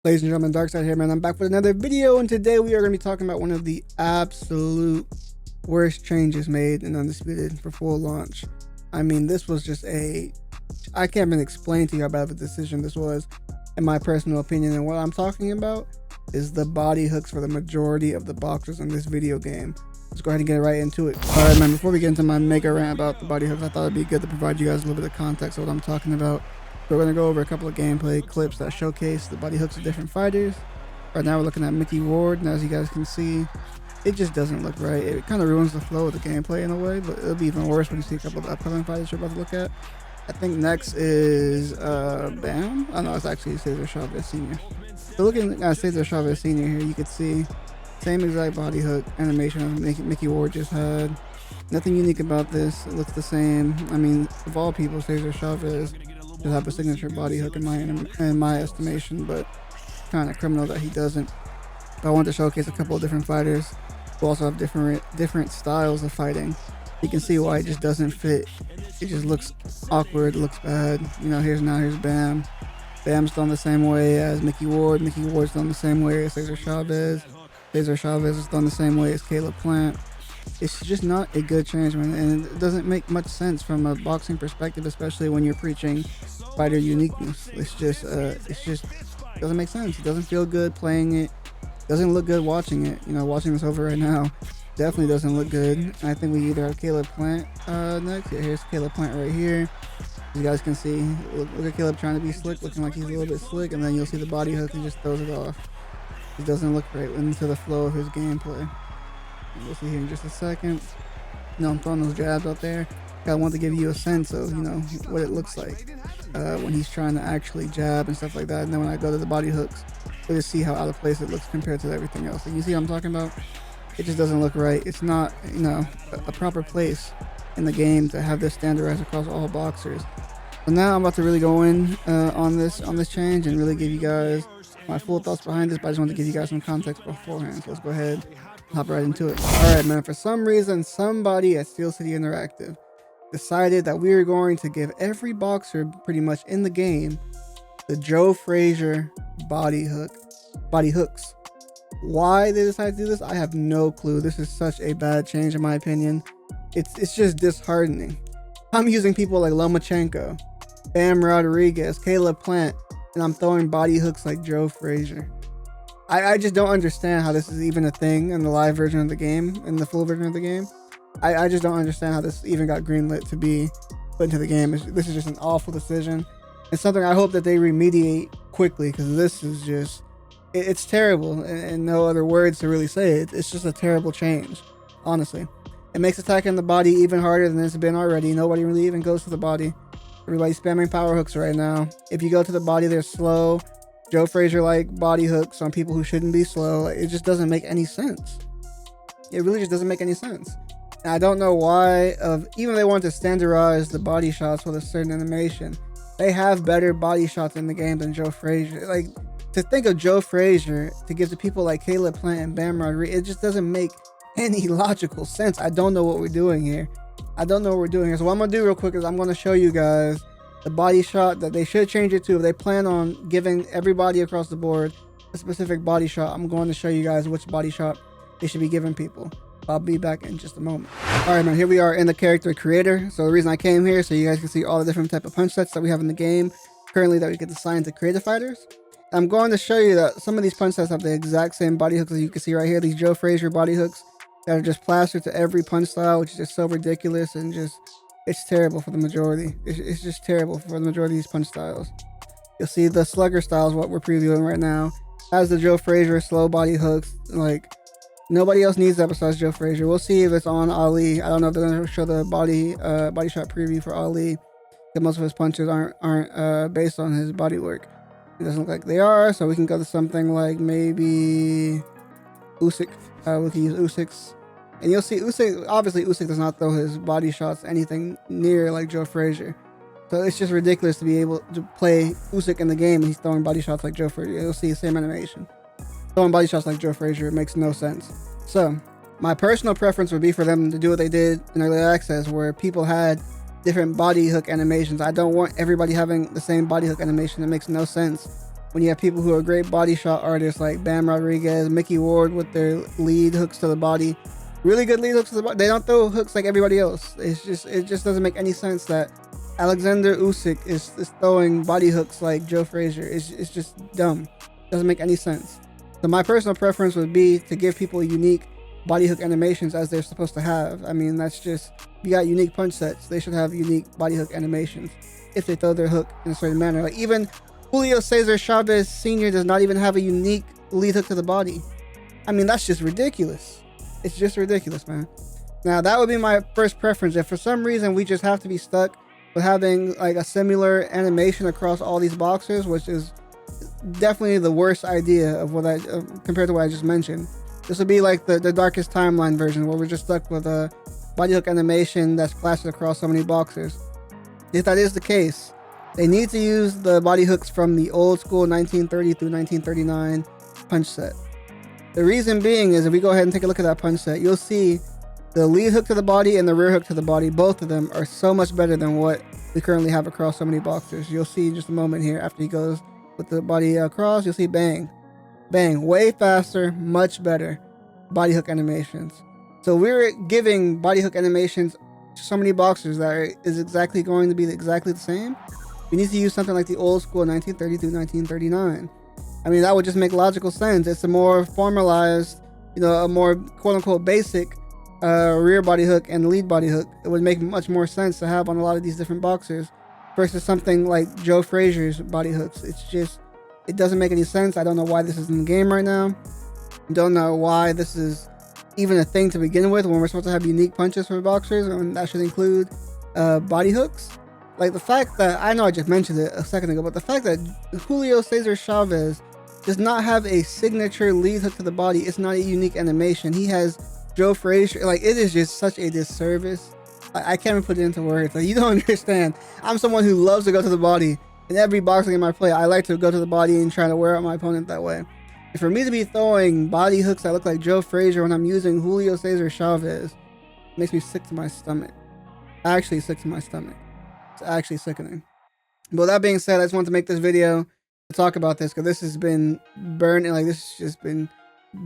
Ladies and gentlemen, Darkseid here, man. I'm back with another video, and today we are going to be talking about one of the absolute worst changes made in Undisputed for full launch. I mean, this was just I can't even explain to you how bad of a decision this was, in my personal opinion. And what I'm talking about is the body hooks for the majority of the boxers in this video game. Let's go ahead and get right into it. Alright, man, before we get into my mega rant about the body hooks, I thought it'd be good to provide you guys a little bit of context of what I'm talking about. We're going to go over a couple of gameplay clips that showcase the body hooks of different fighters. Right now we're looking at Mickey Ward, and as you guys can see, it just doesn't look right. It kind of ruins the flow of the gameplay in a way, but it'll be even worse when you see a couple of the upcoming fighters you're about to look at. I think next is Bam. Oh no, it's actually Cesar Chavez Sr. So looking at Cesar Chavez Sr. here, you can see same exact body hook animation Mickey Ward just had. Nothing unique about this. It looks the same. I mean, of all people, Cesar Chavez should have a signature body hook in my estimation, but kind of criminal that he doesn't. But I want to showcase a couple of different fighters who also have different styles of fighting. You can see why it just doesn't fit. It just looks awkward, looks bad. You know, here's Bam. Bam's done the same way as Mickey Ward. Mickey Ward's done the same way as Cesar Chavez. Cesar Chavez is done the same way as Caleb Plant. It's just not a good change, man, and it doesn't make much sense from a boxing perspective, especially when you're preaching fighter uniqueness. It's just doesn't make sense. It doesn't feel good playing it. Doesn't look good watching it. You know, watching this over right now, definitely doesn't look good. And I think we either have Caleb Plant next. Yeah, here's Caleb Plant right here. As you guys can see, look at Caleb trying to be slick, looking like he's a little bit slick, and then you'll see the body hook and just throws it off. It doesn't look right into the flow of his gameplay. We'll see here in just a second. You know, I'm throwing those jabs out there. I want to give you a sense of, you know, what it looks like when he's trying to actually jab and stuff like that. And then when I go to the body hooks, we'll just see how out of place it looks compared to everything else. And you see what I'm talking about? It just doesn't look right. It's not, you know, a proper place in the game to have this standardized across all boxers. So now I'm about to really go in on this change and really give you guys my full thoughts behind this. But I just want to give you guys some context beforehand. So let's go ahead. Hop right into it. Alright, man, for some reason, somebody at Steel City Interactive decided that we were going to give every boxer pretty much in the game the Joe Frazier body hooks. Why they decided to do this, I have no clue. This is such a bad change in my opinion. It's just disheartening. I'm using people like Lomachenko, Bam Rodriguez, Caleb Plant, and I'm throwing body hooks like Joe Frazier. I just don't understand how this is even a thing in the live version of the game, in the full version of the game. I just don't understand how this even got greenlit to be put into the game. This is just an awful decision. It's something I hope that they remediate quickly, because this is just, it's terrible, and no other words to really say it. It's just a terrible change, honestly. It makes attacking the body even harder than it's been already. Nobody really even goes to the body. Everybody's spamming power hooks right now. If you go to the body, they're slow. Joe Frazier like body hooks on people who shouldn't be slow. It just doesn't make any sense. It really just doesn't make any sense. And I don't know why, even if they want to standardize the body shots with a certain animation, they have better body shots in the game than Joe Frazier. Like, to think of Joe Frazier to give to people like Caleb Plant and Bam Rodriguez, it just doesn't make any logical sense. I don't know what we're doing here. So what I'm gonna do real quick is I'm gonna show you guys the body shot that they should change it to. If they plan on giving everybody across the board a specific body shot, I'm going to show you guys which body shot they should be giving people. I'll be back in just a moment. Alright, man, here we are in the character creator. So the reason I came here, so you guys can see all the different type of punch sets that we have in the game currently that we get assigned to creative fighters. I'm going to show you that some of these punch sets have the exact same body hooks as you can see right here. These Joe Frazier body hooks that are just plastered to every punch style, which is just so ridiculous and just, it's terrible for the majority. It's just terrible for the majority of these punch styles. You'll see the slugger style is what we're previewing right now. Has the Joe Frazier slow body hooks. Like, nobody else needs that besides Joe Frazier. We'll see if it's on Ali. I don't know if they're going to show the body shot preview for Ali, because most of his punches aren't based on his body work. It doesn't look like they are, so we can go to something like maybe Usyk. We can use Usyk's. And you'll see Usyk, obviously Usyk does not throw his body shots anything near like Joe Frazier. So it's just ridiculous to be able to play Usyk in the game and he's throwing body shots like Joe Frazier. You'll see the same animation. Throwing body shots like Joe Frazier, it makes no sense. So my personal preference would be for them to do what they did in early access, where people had different body hook animations. I don't want everybody having the same body hook animation. It makes no sense. when you have people who are great body shot artists like Bam Rodriguez, Mickey Ward with their lead hooks to the body. Really good lead hooks to the body. They don't throw hooks like everybody else. It just doesn't make any sense that Alexander Usyk is throwing body hooks like Joe Frazier. It's just dumb. Doesn't make any sense. So my personal preference would be to give people unique body hook animations as they're supposed to have. I mean, that's just, you got unique punch sets, they should have unique body hook animations if they throw their hook in a certain manner. Like even Julio Cesar Chavez Sr. does not even have a unique lead hook to the body. I mean, that's just ridiculous. It's just ridiculous, man. Now that would be my first preference. If for some reason we just have to be stuck with having like a similar animation across all these boxers, which is definitely the worst idea of what I compared to what I just mentioned. This would be like the Darkest Timeline version, where we're just stuck with a body hook animation that's plastered across so many boxers. If that is the case, they need to use the body hooks from the old school 1930 through 1939 punch set. The reason being is if we go ahead and take a look at that punch set, you'll see the lead hook to the body and the rear hook to the body, both of them are so much better than what we currently have across so many boxers. You'll see in just a moment here after he goes with the body across, you'll see bang. Bang, way faster, much better body hook animations. So we're giving body hook animations to so many boxers that is exactly going to be exactly the same. We need to use something like the old school 1930 through 1939. I mean, that would just make logical sense. It's a more formalized, you know, a more quote unquote basic rear body hook and lead body hook. It would make much more sense to have on a lot of these different boxers versus something like Joe Frazier's body hooks. It's just, it doesn't make any sense. I don't know why this is in the game right now. Don't know why this is even a thing to begin with when we're supposed to have unique punches for boxers, and that should include body hooks. Like the fact that, I know I just mentioned it a second ago, but the fact that Julio Cesar Chavez does not have a signature lead hook to the body, it's not a unique animation. He has Joe Frazier. Like, it is just such a disservice. I can't even put it into words. Like, you don't understand. I'm someone who loves to go to the body. In every boxing game I play, I like to go to the body and try to wear out my opponent that way. And for me to be throwing body hooks that look like Joe Frazier when I'm using Julio Cesar Chavez, makes me sick to my stomach. Actually sick to my stomach. It's actually sickening. But that being said, I just wanted to make this video to talk about this, because this has been burning. Like, this has just been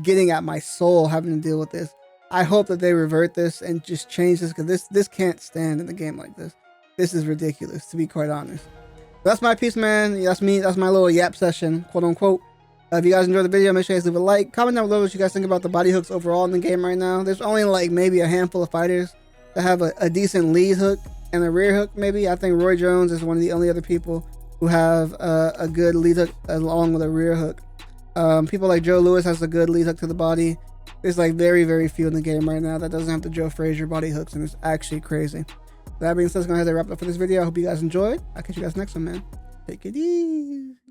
getting at my soul having to deal with this. I hope that they revert this and just change this, because this can't stand in a game like this. This is ridiculous, to be quite honest. That's my piece, man. That's me. That's my little yap session, quote unquote. If you guys enjoyed the video, make sure you guys leave a like. Comment down below what you guys think about the body hooks overall in the game right now. There's only like maybe a handful of fighters that have a decent lead hook and a rear hook, maybe. I think Roy Jones is one of the only other people who have a good lead hook along with a rear hook. People like Joe Louis has a good lead hook to the body. There's like very, very few in the game right now that doesn't have the Joe Frazier body hooks, and it's actually crazy. That being said, let's go ahead and wrap it up for this video. I hope you guys enjoyed. I'll catch you guys next one, man. Take it easy.